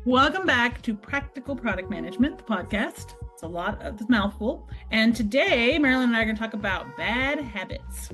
Welcome back to Practical Product Management, the podcast. It's a lot of the mouthful. And today, Marilyn and I are going to talk about bad habits.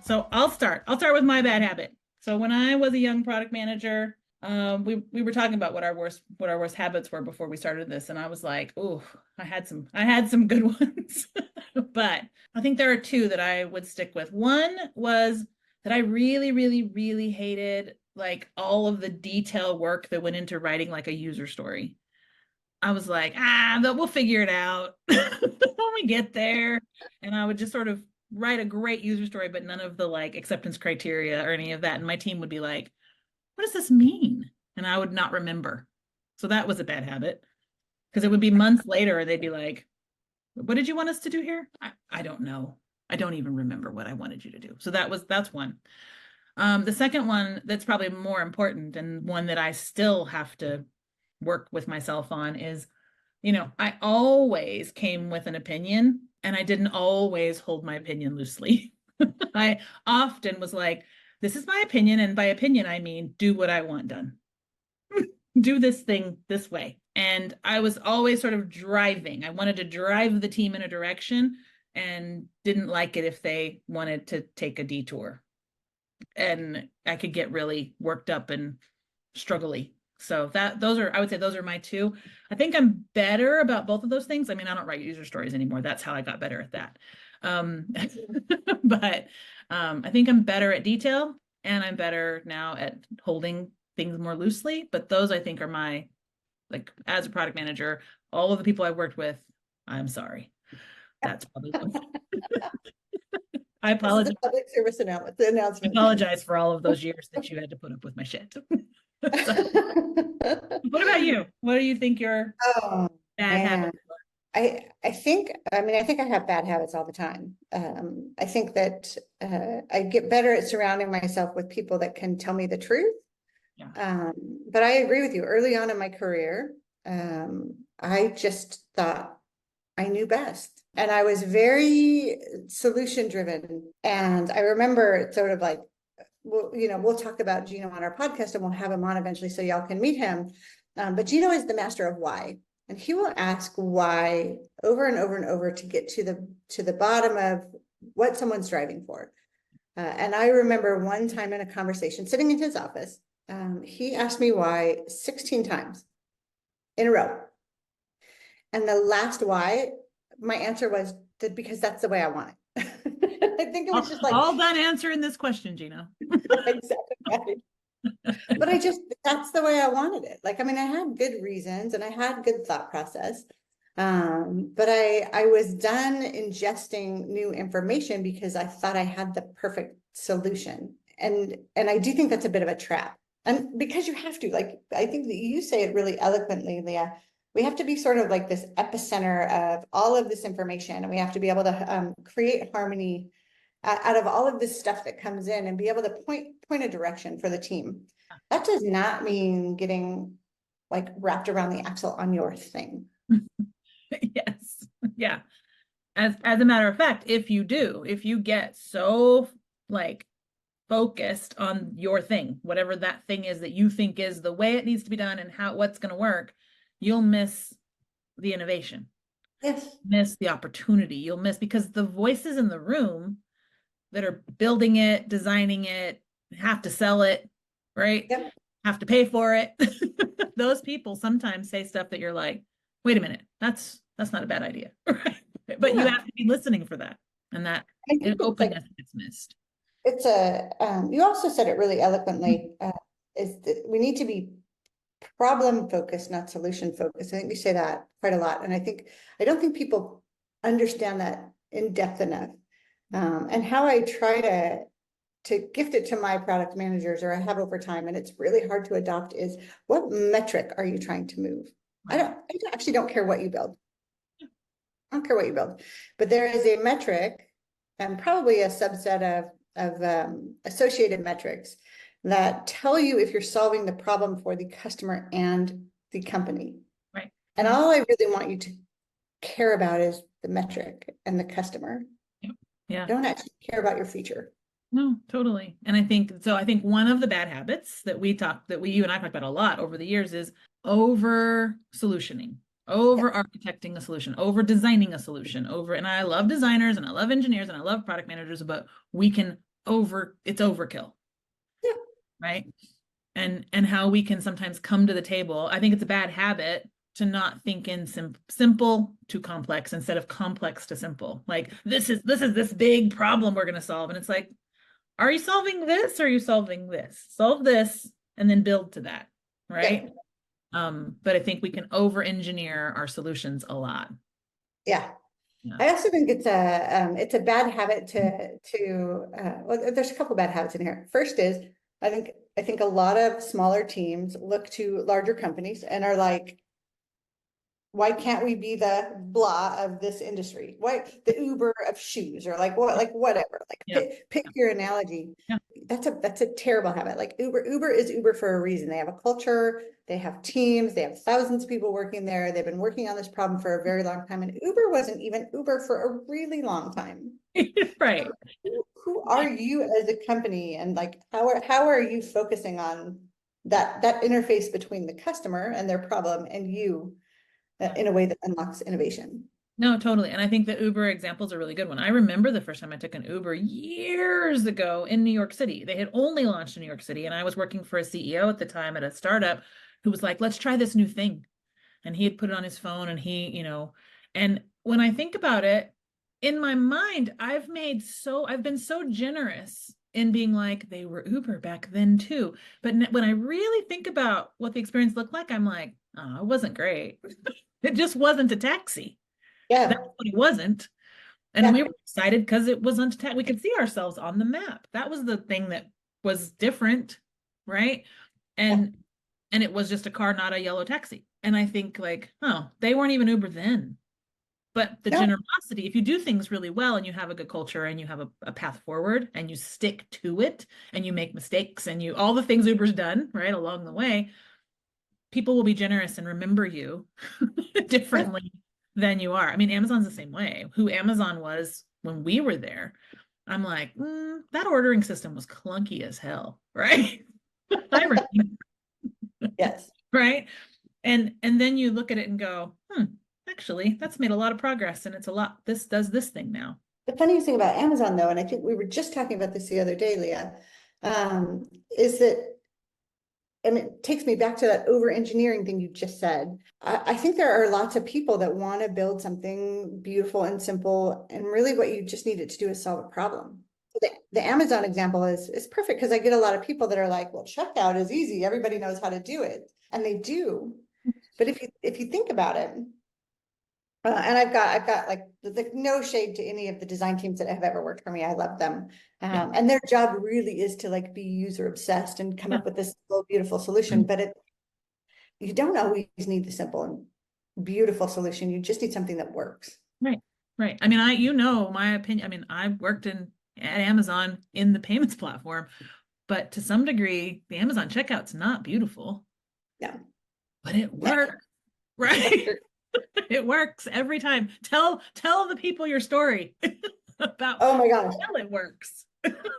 So I'll start with my bad habit. So when I was a young product manager, we were talking about what our worst habits were before we started this, and I was like, "Oh, I had some good ones," but I think there are two that I would stick with. One was that I really, really, really hated like all of the detail work that went into writing like a user story. I was like, we'll figure it out when we get there, and I would just sort of write a great user story, but none of the like acceptance criteria or any of that, and my team would be like, what does this mean? And I would not remember. So that was a bad habit because it would be months later and they'd be like, what did you want us to do here? I don't know. I don't even remember what I wanted you to do. So that's one. The second one that's probably more important and one that I still have to work with myself on is, I always came with an opinion and I didn't always hold my opinion loosely. I often was like, this is my opinion. And by opinion, I mean, do what I want done. Do this thing this way. And I was always sort of driving. I wanted to drive the team in a direction and didn't like it if they wanted to take a detour. And I could get really worked up and struggly. So I would say those are my two. I think I'm better about both of those things. I mean, I don't write user stories anymore. That's how I got better at that. But I think I'm better at detail and I'm better now at holding things more loosely. But those I think are my, like, as a product manager, all of the people I worked with, I'm sorry. That's probably I apologize. This is a public service announcement. I apologize for all of those years that you had to put up with my shit. What about you? What do you think your bad habits are? I think I have bad habits all the time. I think that I get better at surrounding myself with people that can tell me the truth. Yeah. But I agree with you. Early on in my career, I just thought I knew best. And I was very solution driven. And I remember sort of like, we'll talk about Gino on our podcast and we'll have him on eventually so y'all can meet him. But Gino is the master of why. And he will ask why over and over and over to get to the bottom of what someone's striving for. And I remember one time in a conversation sitting in his office, he asked me why 16 times in a row. And the last why, my answer was that because that's the way I want it. I think it was just like all done answering this question, Gina. Exactly right. But that's the way I wanted it. Like, I mean, I had good reasons and I had good thought process. But I was done ingesting new information because I thought I had the perfect solution. And I do think that's a bit of a trap. And because you have to, like, I think that you say it really eloquently, Leah. We have to be sort of like this epicenter of all of this information, and we have to be able to create harmony out of all of this stuff that comes in and be able to point a direction for the team. That does not mean getting like wrapped around the axle on your thing. Yes. Yeah. As a matter of fact, if you get so like focused on your thing, whatever that thing is that you think is the way it needs to be done and what's going to work, you'll miss the innovation. Yes. Miss the opportunity. You'll miss because the voices in the room that are building it, designing it, have to sell it, right? Yep. Have to pay for it. Those people sometimes say stuff that you're like, wait a minute, that's not a bad idea, right? But you have to be listening for that, and that openness gets missed. It's you also said it really eloquently. Is that we need to be problem focused, not solution focused. I think we say that quite a lot, and I don't think people understand that in depth enough. And how I try to gift it to my product managers, or I have over time, and it's really hard to adopt, is what metric are you trying to move? Right. I actually don't care what you build. I don't care what you build, but there is a metric and probably a subset of associated metrics that tell you if you're solving the problem for the customer and the company. Right. And all I really want you to care about is the metric and the customer. Yep. Yeah. Don't actually care about your feature. No, totally. And I think so. I think one of the bad habits that you and I talked about a lot over the years is over solutioning, over Yep. architecting a solution, over designing a solution, and I love designers and I love engineers and I love product managers, but it's overkill, Yeah. right? And how we can sometimes come to the table. I think it's a bad habit to not think in simple to complex instead of complex to simple. Like this big problem we're going to solve. And it's like, are you solving this or are you solving this? Solve this and then build to that, right? Yep. But I think we can over engineer our solutions a lot. Yeah. Yeah. I also think it's a bad habit well, there's a couple bad habits in here. First is I think a lot of smaller teams look to larger companies and are like, why can't we be the blah of this industry? Why the Uber of shoes or like what, like whatever, like Yeah. pick your analogy. Yeah. That's a terrible habit. Like Uber is Uber for a reason. They have a culture, they have teams, they have thousands of people working there. They've been working on this problem for a very long time. And Uber wasn't even Uber for a really long time. Right. Who are you as a company? And like how are you focusing on that interface between the customer and their problem and you? In a way that unlocks innovation. No, totally. And I think the Uber example is a really good one. I remember the first time I took an Uber years ago in New York City. They had only launched in New York City, and I was working for a CEO at the time at a startup who was like, let's try this new thing. And he had put it on his phone and and when I think about it, in my mind, I've been so generous in being like, they were Uber back then too. But when I really think about what the experience looked like, I'm like, oh, it wasn't great. It just wasn't a taxi. That's Yeah. what it wasn't. And Yeah. we were excited because it was untapped. We could see ourselves on the map. That was the thing that was different, right? Yeah. And and it was just a car, not a yellow taxi. And I think like, oh, they weren't even Uber then. But the No. generosity, if you do things really well and you have a good culture and you have a path forward and you stick to it and you make mistakes and you all the things Uber's done, right, along the way, people will be generous and remember you Yeah. differently than you are. I mean, Amazon's the same way. Who Amazon was when we were there, I'm like, that ordering system was clunky as hell, right? I remember, Yes. right? And then you look at it and go, actually, that's made a lot of progress, and it's a lot. This does this thing now. The funniest thing about Amazon, though, and I think we were just talking about this the other day, Leah, is that, and it takes me back to that over engineering thing you just said. I think there are lots of people that want to build something beautiful and simple, and really what you just need it to do is solve a problem. The Amazon example is perfect because I get a lot of people that are like, well, checkout is easy. Everybody knows how to do it. And they do. But if you think about it, and I've got like no shade to any of the design teams that have ever worked for me. I love them. Yeah. And their job really is to like be user obsessed and come Yeah. up with this beautiful solution. But you don't always need the simple and beautiful solution. You just need something that works. Right. Right. I mean, my opinion. I mean, I worked at Amazon in the payments platform, but to some degree, the Amazon checkout's not beautiful. Yeah. But it works, right? It works every time. Tell the people your story about Oh my gosh. how it works.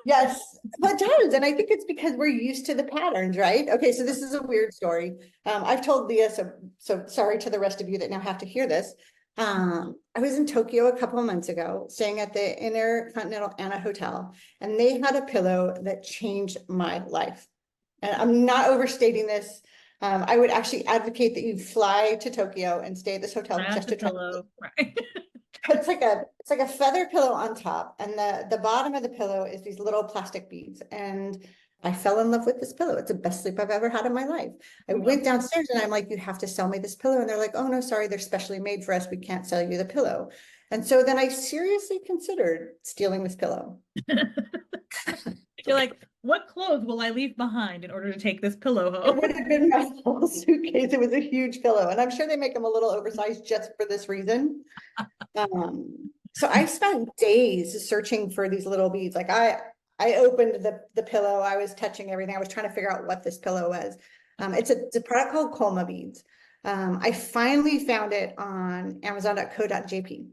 Yes, well, it does. And I think it's because we're used to the patterns, right? Okay, so this is a weird story. I've told Leah, so sorry to the rest of you that now have to hear this. I was in Tokyo a couple of months ago, staying at the Intercontinental Anna Hotel, and they had a pillow that changed my life. And I'm not overstating this. I would actually advocate that you fly to Tokyo and stay at this hotel Grab just the to try. pillow, right? It's like a feather pillow on top, and the bottom of the pillow is these little plastic beads. And I fell in love with this pillow. It's the best sleep I've ever had in my life. I went downstairs and I'm like, you have to sell me this pillow. And they're like, oh no, sorry, they're specially made for us. We can't sell you the pillow. And so then I seriously considered stealing this pillow. You're like, what clothes will I leave behind in order to take this pillow It home? would have been my whole suitcase. It was a huge pillow. And I'm sure they make them a little oversized just for this reason. So I spent days searching for these little beads. Like I opened the pillow, I was touching everything. I was trying to figure out what this pillow was. It's a product called Colma beads. I finally found it on amazon.co.jp.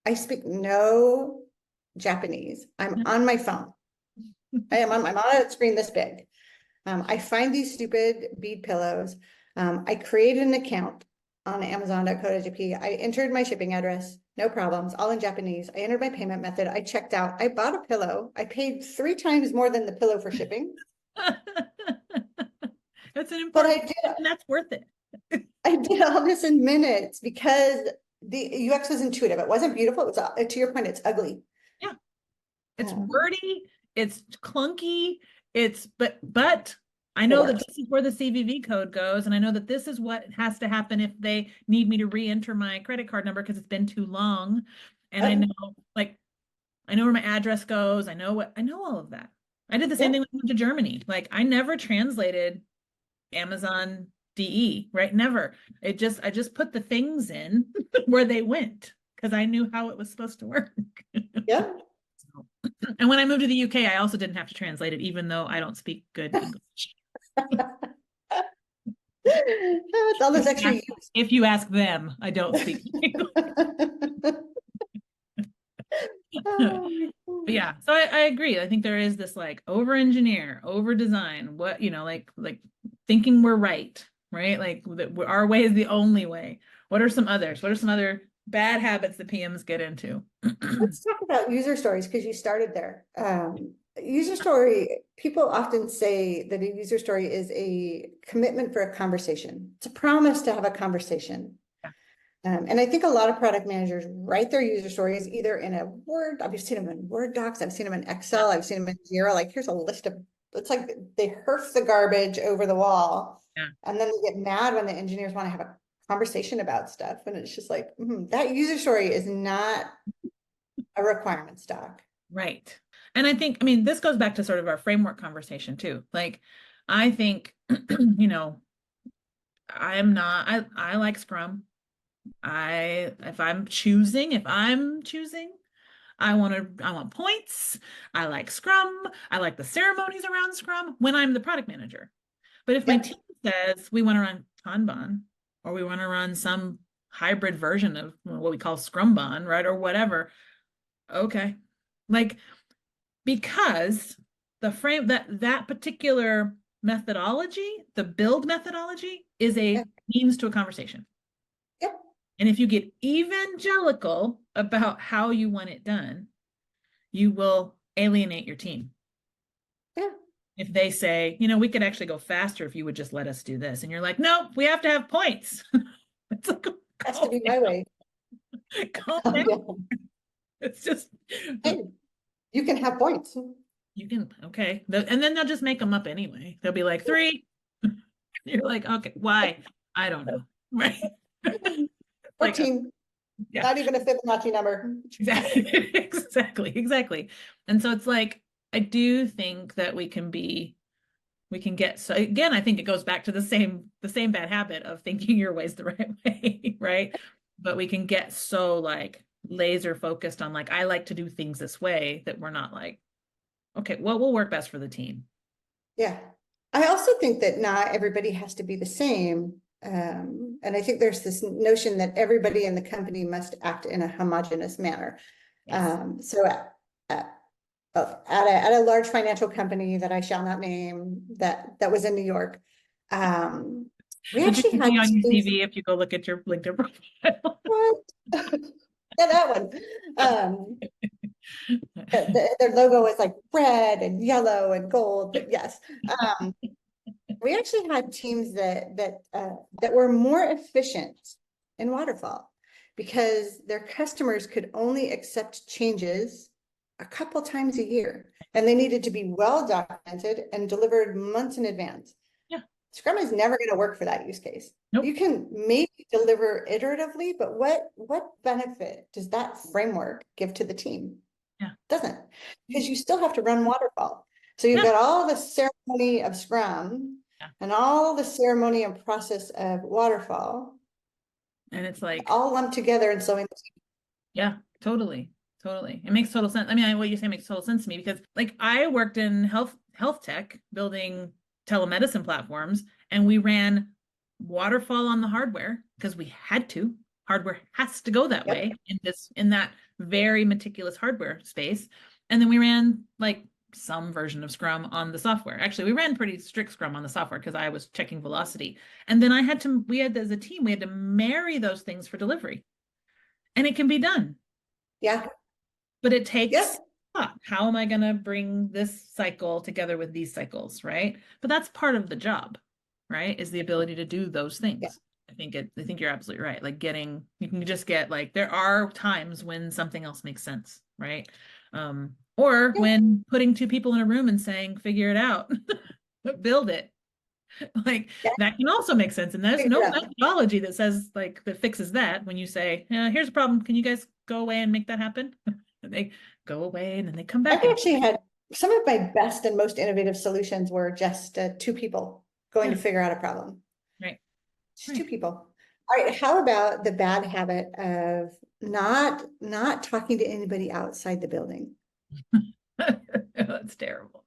I speak no Japanese. I'm on my phone. I'm on a screen this big. I find these stupid bead pillows. I created an account on Amazon.co.jp. I entered my shipping address, no problems, all in Japanese. I entered my payment method. I checked out. I bought a pillow. I paid 3 times more than the pillow for shipping. That's an But important, and that's worth it. I did all this in minutes because the UX was intuitive. It wasn't beautiful. It was, to your point, it's ugly. Yeah. It's wordy, it's clunky, but I know that this is where the CVV code goes, and I know that this is what has to happen if they need me to re-enter my credit card number because it's been too long. And I know, like, I know where my address goes. I know all of that. I did the same thing when I went to Germany. Like, I never translated Amazon DE, right? Never. I just put the things in where they went because I knew how it was supposed to work. Yeah. And when I moved to the UK, I also didn't have to translate it, even though I don't speak good English. All this extra if you ask them, I don't speak English. But yeah, so I agree. I think there is this like over engineer, over design, what, like thinking we're right? Like that our way is the only way. What are some others? What are some other bad habits that PMs get into? Let's talk about user stories because you started there. User story, people often say that a user story is a commitment for a conversation. It's a promise to have a conversation. And I think a lot of product managers write their user stories either in a Word, I've seen them in Word docs, I've seen them in Excel, I've seen them in Jira, like here's a list of, it's like they herf the garbage over the wall. And then they get mad when the engineers want to have a conversation about stuff. And it's just like, that user story is not a requirement stock. Right. And I think, this goes back to sort of our framework conversation too. Like, I think, I like Scrum. If I'm choosing, I want points. I like Scrum. I like the ceremonies around Scrum when I'm the product manager. But if my team says we want to run Kanban or we want to run some hybrid version of what we call Scrumban, right? Or whatever. Okay. Like, because the frame that particular methodology, the build methodology is a means to a conversation. And if you get evangelical about how you want it done, you will alienate your team. Yeah. If they say, we could actually go faster if you would just let us do this. And you're like, nope, we have to have points. It's like, has to be my way. Calm down. It's just, hey, you can have points. You can, okay. And then they'll just make them up anyway. They'll be like 3. You're like, okay, why? I don't know. Right. 14. Not even a Fibonacci number. Exactly. And so it's like, I do think that we can get, so again, I think it goes back to the same bad habit of thinking your way's the right way, right? But we can get so like laser focused on like, I like to do things this way that we're not like, okay, what will work best for the team? Yeah. I also think that not everybody has to be the same. And I think there's this notion that everybody in the company must act in a homogeneous manner. Yes. So at a large financial company that I shall not name that was in New York, we actually had on your CV if you go look at your LinkedIn profile. Yeah, that one. Their logo was like red and yellow and gold, but yes. We actually had teams that were more efficient in waterfall because their customers could only accept changes a couple times a year, and they needed to be well documented and delivered months in advance. Yeah, Scrum is never going to work for that use case. Nope. You can maybe deliver iteratively, but what benefit does that framework give to the team? Yeah, it doesn't, because you still have to run waterfall. So you've got all the ceremony of Scrum and all the ceremony and process of waterfall. And it's like all lumped together and so. Yeah, totally. It makes total sense. What you say makes total sense to me because like I worked in health tech building telemedicine platforms, and we ran waterfall on the hardware because we had to. Hardware has to go that way in that very meticulous hardware space. And then we ran like some version of Scrum on the software. Actually, we ran pretty strict Scrum on the software because I was checking velocity. And then we had as a team, we had to marry those things for delivery. And it can be done. Yeah. But it takes Yep. thought. How am I going to bring this cycle together with these cycles, right? But that's part of the job, right? Is the ability to do those Yeah. things. I think you're absolutely right. Like you can just get like, there are times when something else makes sense, right? Or Yeah. when putting two people in a room and saying, figure it out, build it. Like Yeah. that can also make sense. And there's Figure no it out. methodology that says like that fixes that when you say, here's a problem. Can you guys go away and make that happen? And they go away and then they come I've back and actually had some of my best and most innovative solutions were just two people going to yeah, figure out a problem. right, Just two right. people. All right. How about the bad habit of not talking to anybody outside the building? That's terrible.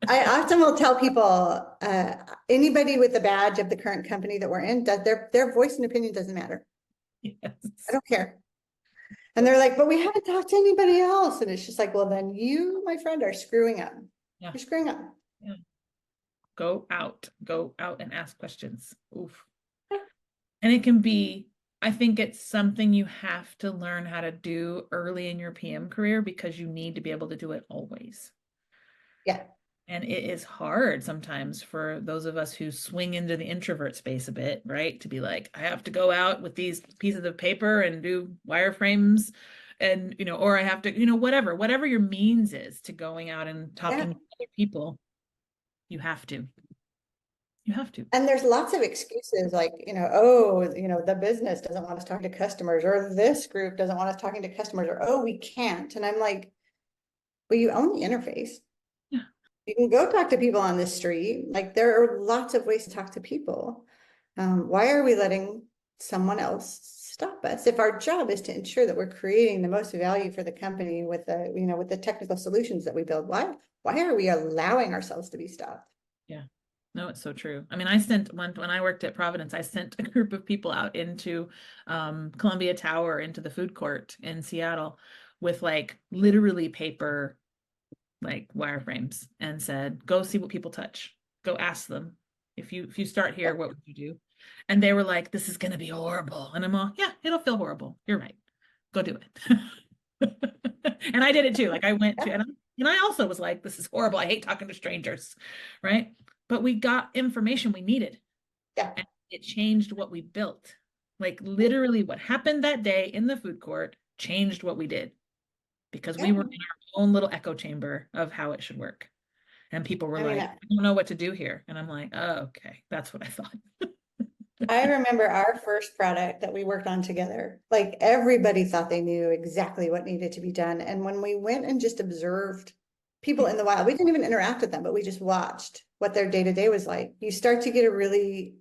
I often will tell people, anybody with the badge of the current company that we're in, that their voice and opinion doesn't matter. I Yes. don't care. And they're like, but we haven't talked to anybody else. And it's just like, well, then you, my friend, are screwing up. Yeah. You're screwing up. Yeah. Go out and ask questions. Oof. And it can be, I think it's something you have to learn how to do early in your PM career because you need to be able to do it always. Yeah. And it is hard sometimes for those of us who swing into the introvert space a bit, right? To be like, I have to go out with these pieces of paper and do wireframes and, or I have to, whatever your means is to going out and Yeah. talking to other people, you have to. You have to. And there's lots of excuses like, oh, the business doesn't want us talking to customers, or this group doesn't want us talking to customers, or, oh, we can't. And I'm like, well, you own the interface. Yeah. You can go talk to people on the street. Like there are lots of ways to talk to people. Why are we letting someone else stop us? If our job is to ensure that we're creating the most value for the company with the technical solutions that we build, why are we allowing ourselves to be stopped? Yeah. No, it's so true. I mean, I sent when I worked at Providence, I sent a group of people out into Columbia Tower, into the food court in Seattle with like literally paper, like wireframes, and said, go see what people touch. Go ask them. If you start here, what would you do? And they were like, this is gonna be horrible. And I'm all, yeah, it'll feel horrible. You're right. Go do it. And I did it too. Like I went to, and I also was like, this is horrible. I hate talking to strangers. Right. But we got information we needed. Yeah. And it changed what we built. Like literally what happened that day in the food court changed what we did because we Yeah. were in our own little echo chamber of how it should work. And people were I mean, like, I don't know what to do here. And I'm like, oh, okay, that's what I thought. I remember our first product that we worked on together, like everybody thought they knew exactly what needed to be done. And when we went and just observed people in the wild, we didn't even interact with them, but we just watched what their day to day was like. You start to get a really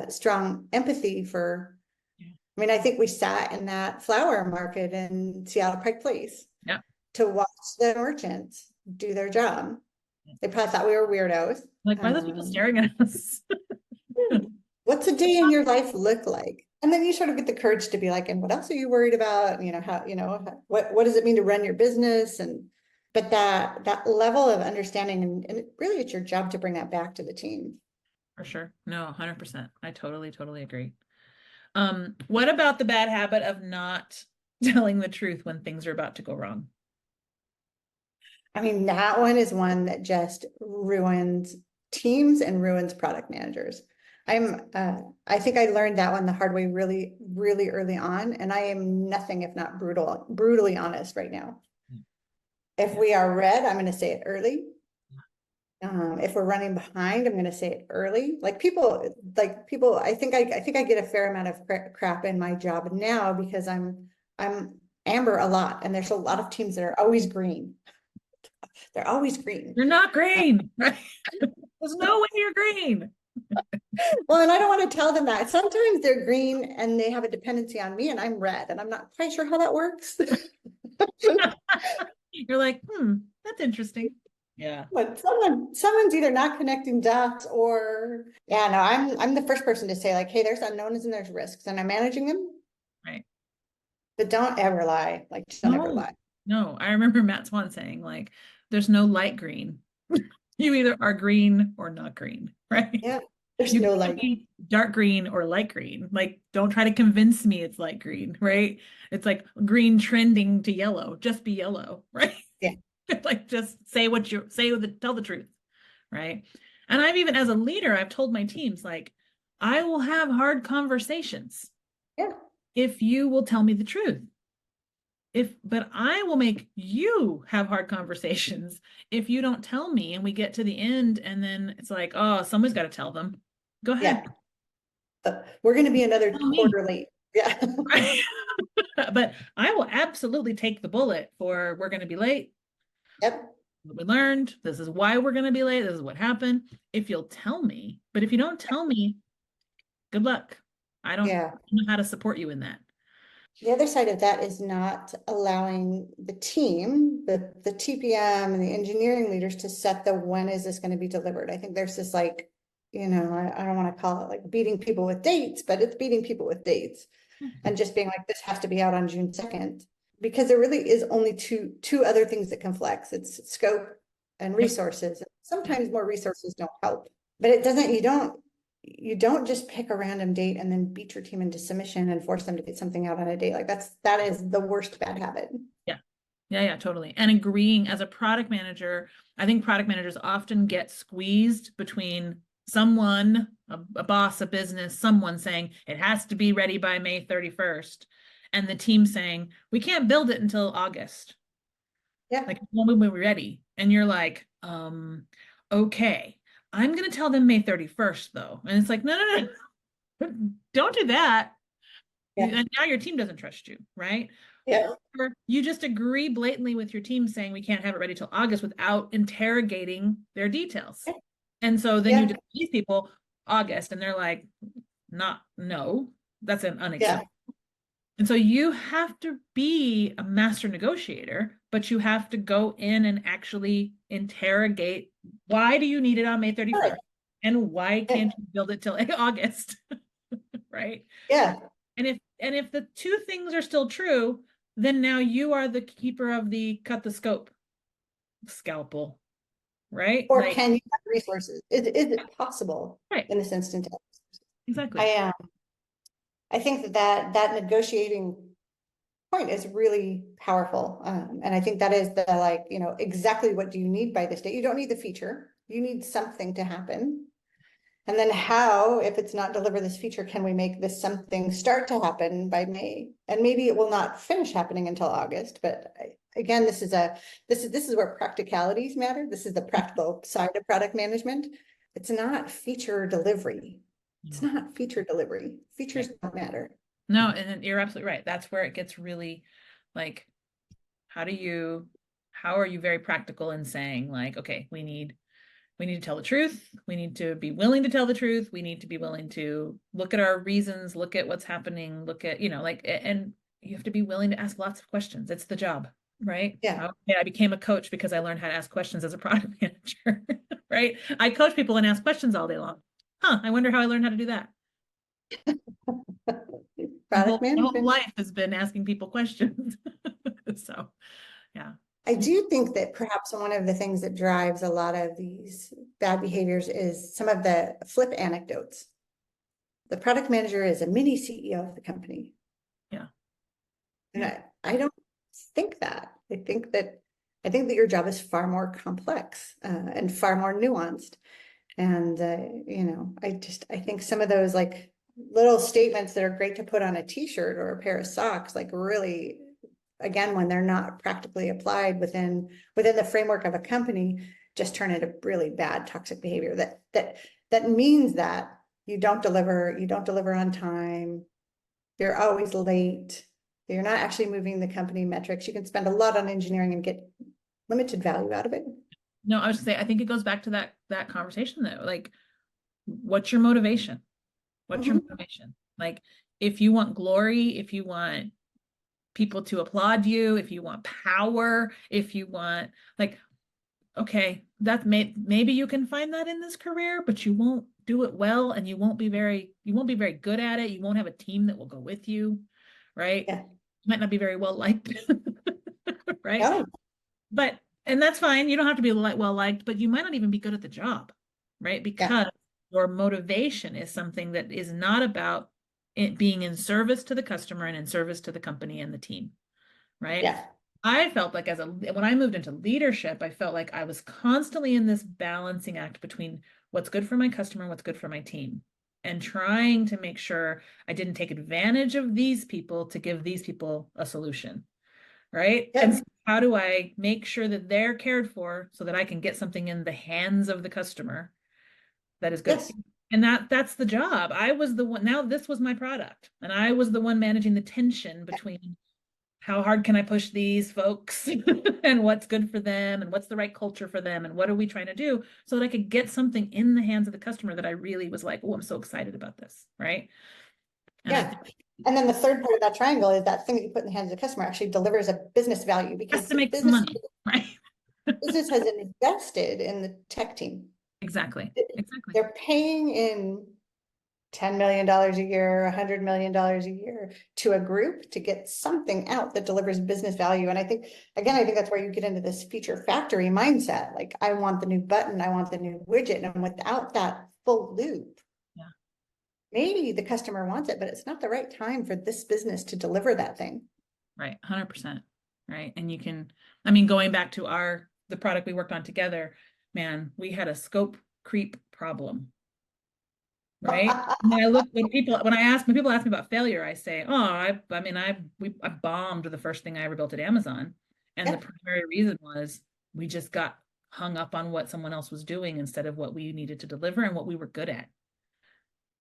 strong empathy for, I mean, I think we sat in that flower market in Seattle Pike Place Yeah. to watch the merchants do their job. They probably thought we were weirdos. Like, why are those people staring at us? What's a day in your life look like? And then you sort of get the courage to be like, and what else are you worried about? What does it mean to run your business? But that level of understanding, and really it's your job to bring that back to the team. For sure. No, 100%. I totally agree. What about the bad habit of not telling the truth when things are about to go wrong? I mean, that one is one that just ruins teams and ruins product managers. I think I learned that one the hard way really, really early on, and I am nothing if not brutally honest right now. If we are red, I'm going to say it early. If we're running behind, I'm going to say it early. Like people, I think I get a fair amount of crap in my job now because I'm amber a lot, and there's a lot of teams that are always green. They're always green. You're not green. Right? There's no way you're green. Well, and I don't want to tell them that. Sometimes they're green and they have a dependency on me and I'm red, and I'm not quite sure how that works. You're like, that's interesting. Yeah. But someone's either not connecting dots or yeah, no, I'm the first person to say like, hey, there's unknowns and there's risks, and I'm managing them. Right. but don't ever lie. Like, just don't ever No, lie. no. I remember Matt Swan saying, like, there's no light green. You either are green or not green, right? Yeah. There's You no can't like, be dark green or light green. Like, don't try to convince me it's light green, right? It's like green trending to yellow. Just be yellow, right? yeah, Like, just say what you say, tell the truth, right? And I've even, as a leader, I've told my teams, like, I will have hard conversations yeah, if you will tell me the truth. But I will make you have hard conversations if you don't tell me and we get to the end and then it's like, oh, someone's got to tell them. Go ahead. yeah. We're going to be another Tell me. quarter late. Yeah. Right? But I will absolutely take the bullet for we're going to be late. Yep. What we learned. This is why we're going to be late. This is what happened. If you'll tell me, but if you don't tell me, good luck. I don't Yeah. know how to support you in that. The other side of that is not allowing the team, the TPM and the engineering leaders to set the when is this going to be delivered. I think there's this like, I don't want to call it like beating people with dates, but it's beating people with dates and just being like, this has to be out on June 2nd. Because there really is only two other things that can flex. It's scope and Yep. resources. Yep. Sometimes more resources don't help. But you don't just pick a random date and then beat your team into submission and force them to get something out on a date. Like that is the worst bad habit. Yeah. Yeah, yeah, totally. And agreeing as a product manager, I think product managers often get squeezed between someone, a boss, a business, someone saying it has to be ready by May 31st, and the team saying we can't build it until August. Yeah. Like when we're ready. And you're like, okay, I'm gonna tell them May 31st though. And it's like, no, no, no, don't do that. Yeah. And now your team doesn't trust you, right? Yeah. Or you just agree blatantly with your team saying we can't have it ready till August without interrogating their details. And so then you Yeah. just these people August and they're like, not no, that's an Yeah. unacceptable. And so you have to be a master negotiator, but you have to go in and actually interrogate why do you need it on May 31st? And why Yeah. can't you build it till August? Right? Yeah. And if the two things are still true, then now you are the keeper of the cut the scope scalpel, right? Or Like, can you have resources? Is it possible right, in this instance? I exactly. am. I think that negotiating point is really powerful. And I think that is the like, exactly what do you need by this date? You don't need the feature. You need something to happen. And then how, if it's not deliver this feature, can we make this something start to happen by May? And maybe it will not finish happening until August. But again, this is where practicalities matter. This is the practical side of product management. It's not feature delivery. It's No, not feature delivery. yeah. Features don't matter. No, and you're absolutely right. That's where it gets really like, how do you, how are you very practical in saying like, okay, we need to tell the truth. We need to be willing to tell the truth. We need to be willing to look at our reasons, look at what's happening, look at, like, and you have to be willing to ask lots of questions. It's the job, right? Yeah. I became a coach because I learned how to ask questions as a product manager, right? I coach people and ask questions all day long. Huh, I wonder how I learned how to do that. My Product whole management. life has been asking people questions. So, yeah. I do think that perhaps one of the things that drives a lot of these bad behaviors is some of the flip anecdotes. The product manager is a mini CEO of the company. Yeah. And Yeah. I don't think that. I think that your job is far more complex and far more nuanced. And I think some of those like little statements that are great to put on a t-shirt or a pair of socks, like really, again, when they're not practically applied within the framework of a company, just turn into really bad toxic behavior that means that you don't deliver on time, you're always late, you're not actually moving the company metrics. You can spend a lot on engineering and get limited value out of it. No, I was gonna say, I think it goes back to that conversation though. Like, what's your motivation? What's your Mhm. motivation? Like, if you want glory, if you want people to applaud you, if you want power, if you want like, okay, that maybe you can find that in this career, but you won't do it well and you won't be very good at it. You won't have a team that will go with you, right? Yeah. might not be very well liked, right? No, But, and that's fine. You don't have to be well liked, but you might not even be good at the job, right? yeah, Because your motivation is something that is not about it being in service to the customer and in service to the company and the team, right? yeah, I felt like when I moved into leadership, I felt like I was constantly in this balancing act between what's good for my customer and what's good for my team, and trying to make sure I didn't take advantage of these people to give these people a solution, right? And yeah, so how do I make sure that they're cared for so that I can get something in the hands of the customer that is good? yes, And that's the job. I was the one, now this was my product, and I was the one managing the tension between how hard can I push these folks and what's good for them and what's the right culture for them and what are we trying to do so that I could get something in the hands of the customer that I really was like, oh, I'm so excited about this, right? And I yeah. think And then the third part of that triangle is that thing that you put in the hands of the customer actually delivers a business value, it has because to the make some money, right? business has invested in the tech team. Exactly. Exactly. They're paying in $10 million a year, $100 million a year to a group to get something out that delivers business value. And I think, again, I think that's where you get into this feature factory mindset. Like, I want the new button, I want the new widget. And without that full loop, Yeah. maybe the customer wants it, but it's not the right time for this business to deliver that thing. Right. 100%. Right. And you can, I mean, going back to the product we worked on together, man, we had a scope creep problem. Right. And then when people ask me about failure, I say, oh, I bombed the first thing I ever built at Amazon. And the Yeah. primary reason was we just got hung up on what someone else was doing instead of what we needed to deliver and what we were good at.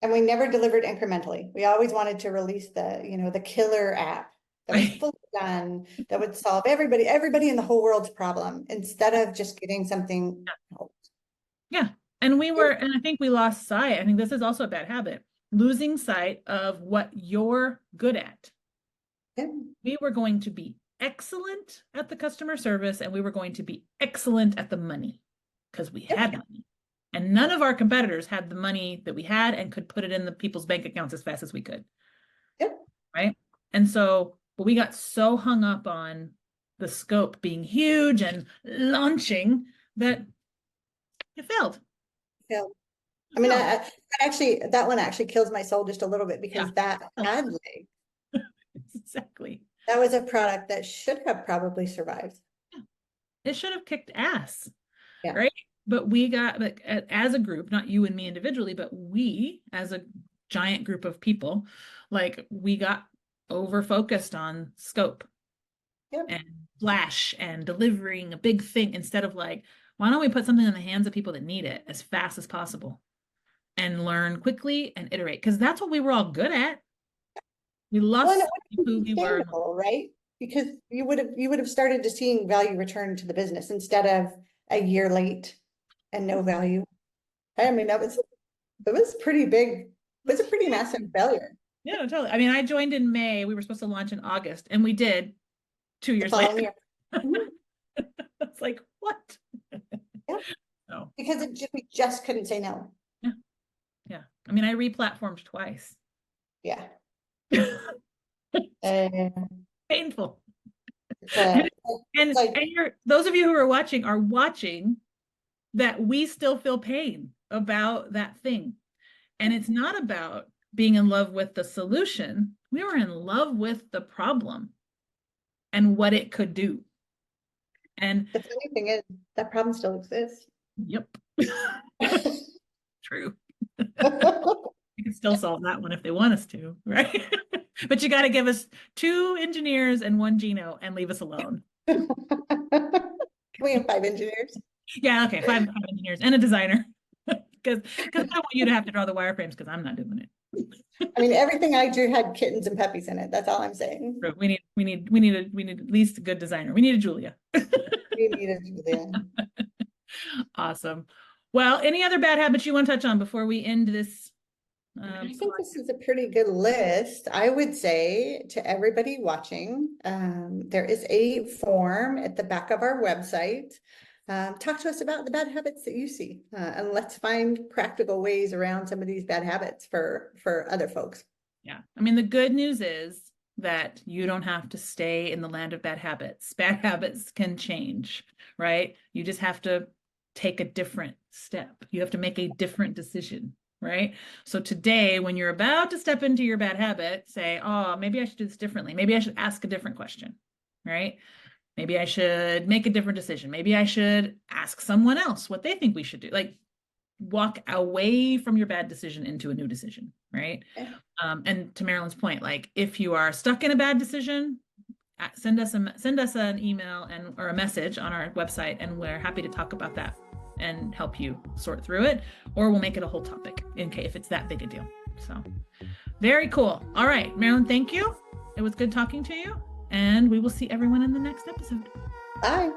And we never delivered incrementally. We always wanted to release the killer app that was Right. fully done, that would solve everybody in the whole world's problem, instead of just getting something. Yeah. And I think we lost sight. I think this is also a bad habit, losing sight of what you're good at. Yeah. We were going to be excellent at the customer service and we were going to be excellent at the money because we Yep. had money. And none of our competitors had the money that we had and could put it in the people's bank accounts as fast as we could. Yep. Right. And so, but we got so hung up on the scope being huge and launching that it failed. Yeah. It I mean, failed. that one actually kills my soul just a little bit, Yeah. because that had legs. Exactly. That was a product that should have probably survived. Yeah. It should have kicked ass. Yeah. Right. But we got, like, as a group, not you and me individually, but we as a giant group of people, like we got over focused on scope Yep. and flash and delivering a big thing instead of like, why don't we put something in the hands of people that need it as fast as possible and learn quickly and iterate? Because that's what we were all good at. We Well, and lost it would who be we were. sustainable, right? Because you would have started to seeing value return to the business instead of a year late and no value. I mean, it was pretty big. It was a pretty massive failure Yeah, no, totally. I mean, I joined in May. We were supposed to launch in August, and we did two the years later. following year. Mhm. It's like, what? Yeah, Oh, because we just couldn't say no. yeah. Yeah. I mean, I re-platformed twice. Yeah. It's Uh, painful. it's, And, it's like, those of you who are watching that we still feel pain about that thing. And it's not about being in love with the solution. We were in love with the problem and what it could do. And the funny thing is that problem still exists. yep, true. We can still solve that one if they want us to, right? But you got to give us 2 engineers and 1 Gino and leave us alone. Can we have 5 engineers? Yeah, okay, five engineers and a designer. Because I don't want you to have to draw the wireframes because I'm not doing it. I mean, everything I drew had kittens and puppies in it. That's all I'm saying. We need at least a good designer. We need a Julia. We need a Julia. Awesome. Well, any other bad habits you want to touch on before we end this? I think this is a pretty good list. I would say to everybody watching, there is a form at the back of our website. Talk to us about the bad habits that you see, and let's find practical ways around some of these bad habits for other folks. Yeah. I mean, the good news is that you don't have to stay in the land of bad habits. Bad habits can change, right? You just have to take a different step. You have to make a different decision, right? So today, when you're about to step into your bad habit, say, oh, maybe I should do this differently. Maybe I should ask a different question, right? Maybe I should make a different decision. Maybe I should ask someone else what they think we should do. Like, walk away from your bad decision into a new decision, right? Yeah. And to Marilyn's point, like if you are stuck in a bad decision, send us an email or a message on our website, and we're happy to talk about that and help you sort through it, or we'll make it a whole topic in case if it's that big a deal. So very cool. All right, Marilyn, thank you. It was good talking to you, and we will see everyone in the next episode. Bye.